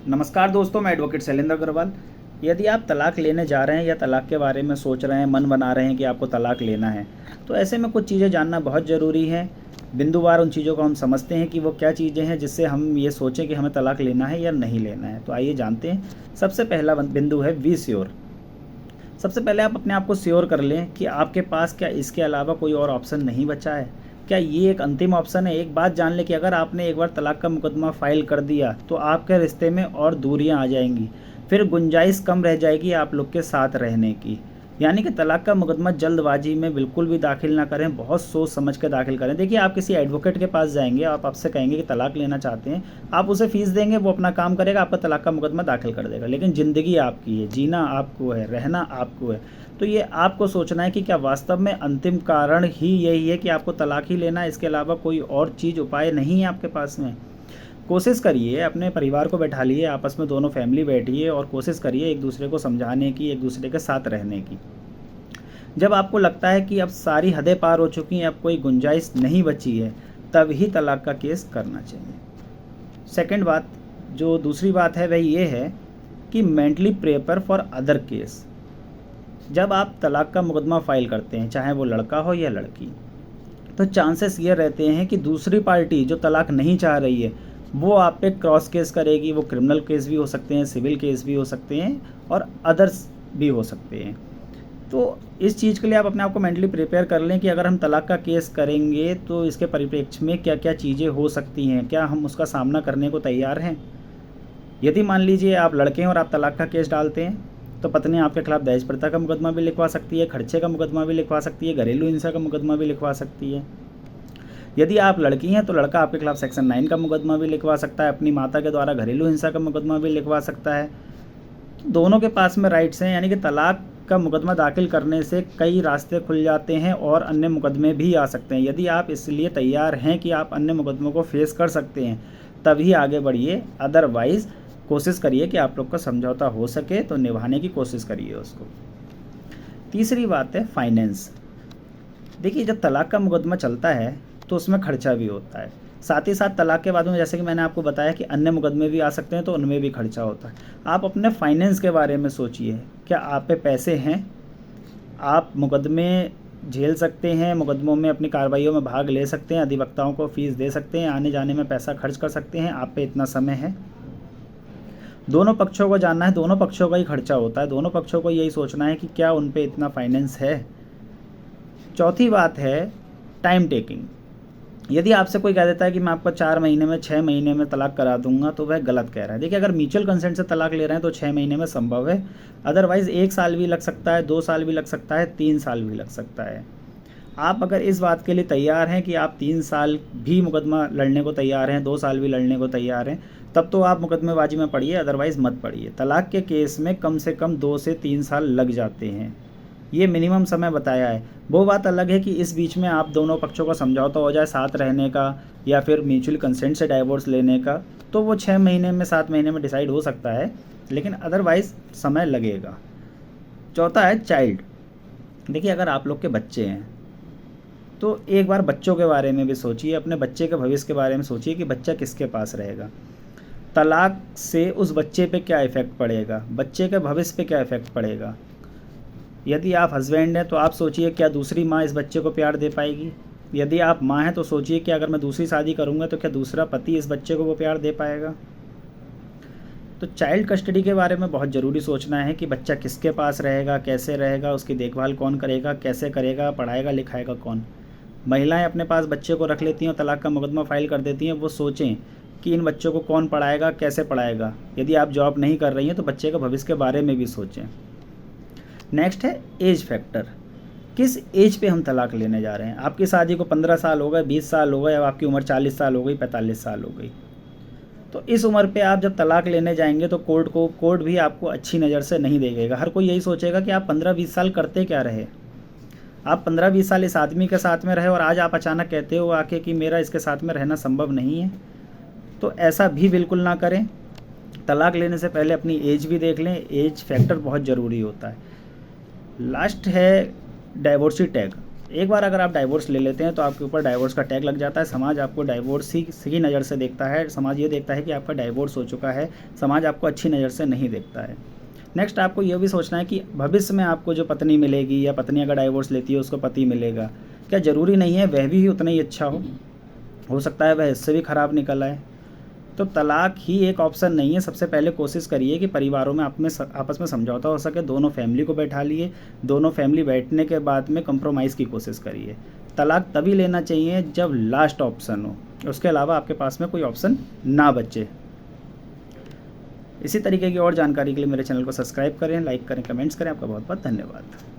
नमस्कार दोस्तों, मैं एडवोकेट शैलेंद्र अग्रवाल। यदि आप तलाक लेने जा रहे हैं या तलाक के बारे में सोच रहे हैं, मन बना रहे हैं कि आपको तलाक लेना है, तो ऐसे में कुछ चीज़ें जानना बहुत ज़रूरी है। बिंदुवार उन चीज़ों को हम समझते हैं कि वो क्या चीज़ें हैं जिससे हम ये सोचें कि हमें तलाक लेना है या नहीं लेना है। तो आइए जानते हैं। सबसे पहला बिंदु है बी श्योर। सबसे पहले आप अपने आप को श्योर कर लें कि आपके पास क्या इसके अलावा कोई और ऑप्शन नहीं बचा है। क्या ये एक अंतिम ऑप्शन है? एक बात जान लें कि अगर आपने एक बार तलाक का मुकदमा फ़ाइल कर दिया तो आपके रिश्ते में और दूरियां आ जाएंगी, फिर गुंजाइश कम रह जाएगी आप लोग के साथ रहने की। यानी कि तलाक का मुकदमा जल्दबाजी में बिल्कुल भी दाखिल ना करें, बहुत सोच समझ कर दाखिल करें। देखिए, आप किसी एडवोकेट के पास जाएंगे, आप आपसे कहेंगे कि तलाक लेना चाहते हैं, आप उसे फ़ीस देंगे, वो अपना काम करेगा, आपका तलाक का मुकदमा दाखिल कर देगा। लेकिन ज़िंदगी आपकी है, जीना आपको है, रहना आपको है। तो ये आपको सोचना है कि क्या वास्तव में अंतिम कारण ही यही है कि आपको तलाक ही लेना है, इसके अलावा कोई और चीज़ उपाय नहीं है आपके पास में। कोशिश करिए, अपने परिवार को बैठा लिए, आपस में दोनों फैमिली बैठिए और कोशिश करिए एक दूसरे को समझाने की, एक दूसरे के साथ रहने की। जब आपको लगता है कि अब सारी हदें पार हो चुकी हैं, अब कोई गुंजाइश नहीं बची है, तब ही तलाक का केस करना चाहिए। सेकंड बात, जो दूसरी बात है वह ये है कि mentally prepare for other case. जब आप तलाक का मुकदमा फ़ाइल करते हैं, चाहे वो लड़का हो या लड़की, तो चांसेस ये रहते हैं कि दूसरी पार्टी जो तलाक नहीं चाह रही है वो आप पे क्रॉस केस करेगी। वो क्रिमिनल केस भी हो सकते हैं, सिविल केस भी हो सकते हैं और अदर्स भी हो सकते हैं। तो इस चीज़ के लिए आप अपने आप को मेंटली प्रिपेयर कर लें कि अगर हम तलाक का केस करेंगे तो इसके परिप्रेक्ष्य में क्या क्या चीज़ें हो सकती हैं, क्या हम उसका सामना करने को तैयार हैं। यदि मान लीजिए आप लड़के हैं और आप तलाक का केस डालते हैं, तो पत्नी आपके खिलाफ दहेज प्रथा का मुकदमा भी लिखवा सकती है, खर्चे का मुकदमा भी लिखवा सकती है, घरेलू हिंसा का मुकदमा भी लिखवा सकती है। यदि आप लड़की हैं तो लड़का आपके खिलाफ सेक्शन 9 का मुकदमा भी लिखवा सकता है, अपनी माता के द्वारा घरेलू हिंसा का मुकदमा भी लिखवा सकता है। दोनों के पास में राइट्स हैं, यानी कि तलाक का मुकदमा दाखिल करने से कई रास्ते खुल जाते हैं और अन्य मुकदमे भी आ सकते हैं। यदि आप इसलिए तैयार हैं कि आप अन्य मुकदमों को फेस कर सकते हैं, तभी आगे बढ़िए। अदरवाइज़ कोशिश करिए कि आप लोग का समझौता हो सके तो निभाने की कोशिश करिए उसको। तीसरी बात है फाइनेंस। देखिए, जब तलाक का मुकदमा चलता है तो उसमें खर्चा भी होता है। साथ ही साथ तलाक के बाद में, जैसे कि मैंने आपको बताया कि अन्य मुकदमे भी आ सकते हैं, तो उनमें भी खर्चा होता है। आप अपने फाइनेंस के बारे में सोचिए, क्या आप पे पैसे हैं? आप मुकदमे झेल सकते हैं, मुकदमों में अपनी कार्रवाइयों में भाग ले सकते हैं, अधिवक्ताओं को फीस दे सकते हैं, आने जाने में पैसा खर्च कर सकते हैं, आप पे इतना समय है। दोनों पक्षों को जानना है, दोनों पक्षों का ही खर्चा होता है, दोनों पक्षों को यही सोचना है कि क्या उन पे इतना फाइनेंस है। चौथी बात है टाइम टेकिंग। यदि आपसे कोई कह देता है कि मैं आपको 4 महीने में, 6 महीने में तलाक करा दूंगा, तो वह गलत कह रहा है। देखिए, अगर म्यूचुअल कंसेंट से तलाक ले रहे हैं तो 6 महीने में संभव है। अदरवाइज़ 1 साल भी लग सकता है, 2 साल भी लग सकता है, 3 साल भी लग सकता है। आप अगर इस बात के लिए तैयार हैं कि आप 3 साल भी मुकदमा लड़ने को तैयार हैं, 2 साल भी लड़ने को तैयार हैं, तब तो आप मुकदमेबाजी में पड़िए, अदरवाइज़ मत पड़िए। तलाक के केस में कम से कम 2 से 3 साल लग जाते हैं, ये मिनिमम समय बताया है। वो बात अलग है कि इस बीच में आप दोनों पक्षों का समझौता हो जाए साथ रहने का या फिर म्यूचुअल कंसेंट से डाइवोर्स लेने का, तो वो 6 महीने में, 7 महीने में डिसाइड हो सकता है, लेकिन अदरवाइज़ समय लगेगा। चौथा है चाइल्ड। देखिए, अगर आप लोग के बच्चे हैं तो एक बार बच्चों के बारे में भी सोचिए, अपने बच्चे के भविष्य के बारे में सोचिए कि बच्चा किसके पास रहेगा। तलाक से उस बच्चे पे क्या इफ़ेक्ट पड़ेगा, बच्चे के भविष्य पे क्या इफ़ेक्ट पड़ेगा। यदि आप हस्बैंड हैं तो आप सोचिए, क्या दूसरी माँ इस बच्चे को प्यार दे पाएगी। यदि आप माँ हैं तो सोचिए कि अगर मैं दूसरी शादी करूँगा तो क्या दूसरा पति इस बच्चे को वो प्यार दे पाएगा। तो चाइल्ड कस्टडी के बारे में बहुत ज़रूरी सोचना है कि बच्चा किसके पास रहेगा, कैसे रहेगा, उसकी देखभाल कौन करेगा, कैसे करेगा, पढ़ाएगा लिखाएगा कौन। महिलाएं अपने पास बच्चे को रख लेती हैं और तलाक का मुकदमा फ़ाइल कर देती हैं। वो सोचें कि इन बच्चों को कौन पढ़ाएगा, कैसे पढ़ाएगा। यदि आप जॉब नहीं कर रही हैं तो बच्चे के भविष्य के बारे में भी सोचें। नेक्स्ट है एज फैक्टर। किस एज पे हम तलाक लेने जा रहे हैं। आपकी शादी को 15 साल हो गए, 20 साल हो गए, अब आपकी उम्र 40 साल हो गई, 45 साल हो गई, तो इस उम्र पे आप जब तलाक लेने जाएंगे तो कोर्ट भी आपको अच्छी नज़र से नहीं देखेगा। हर कोई यही सोचेगा कि आप 15-20 साल करते क्या रहे। आप 15-20 साल इस आदमी के साथ में रहे और आज आप अचानक कहते हो आके कि मेरा इसके साथ में रहना संभव नहीं है। तो ऐसा भी बिल्कुल ना करें। तलाक लेने से पहले अपनी एज भी देख लें, एज फैक्टर बहुत ज़रूरी होता है। लास्ट है डाइवोर्सी टैग। एक बार अगर आप डाइवोर्स ले लेते हैं तो आपके ऊपर डाइवोर्स का टैग लग जाता है। समाज आपको डाइवोर्स ही नज़र से देखता है। समाज ये देखता है कि आपका डाइवोर्स हो चुका है। समाज आपको अच्छी नज़र से नहीं देखता है। नेक्स्ट आपको ये भी सोचना है कि भविष्य में आपको जो पत्नी मिलेगी या पत्नी अगर डाइवोर्स लेती है उसको पति मिलेगा, क्या ज़रूरी नहीं है वह भी उतना ही अच्छा हो सकता है वह इससे भी ख़राब निकल आए। तो तलाक ही एक ऑप्शन नहीं है। सबसे पहले कोशिश करिए कि परिवारों में आपस में समझौता हो सके, दोनों फैमिली को बैठा लिए, दोनों फैमिली बैठने के बाद में कंप्रोमाइज़ की कोशिश करिए। तलाक तभी लेना चाहिए जब लास्ट ऑप्शन हो, उसके अलावा आपके पास में कोई ऑप्शन ना बचे। इसी तरीके की और जानकारी के लिए मेरे चैनल को सब्सक्राइब करें, लाइक करें, कमेंट्स करें। आपका बहुत बहुत धन्यवाद।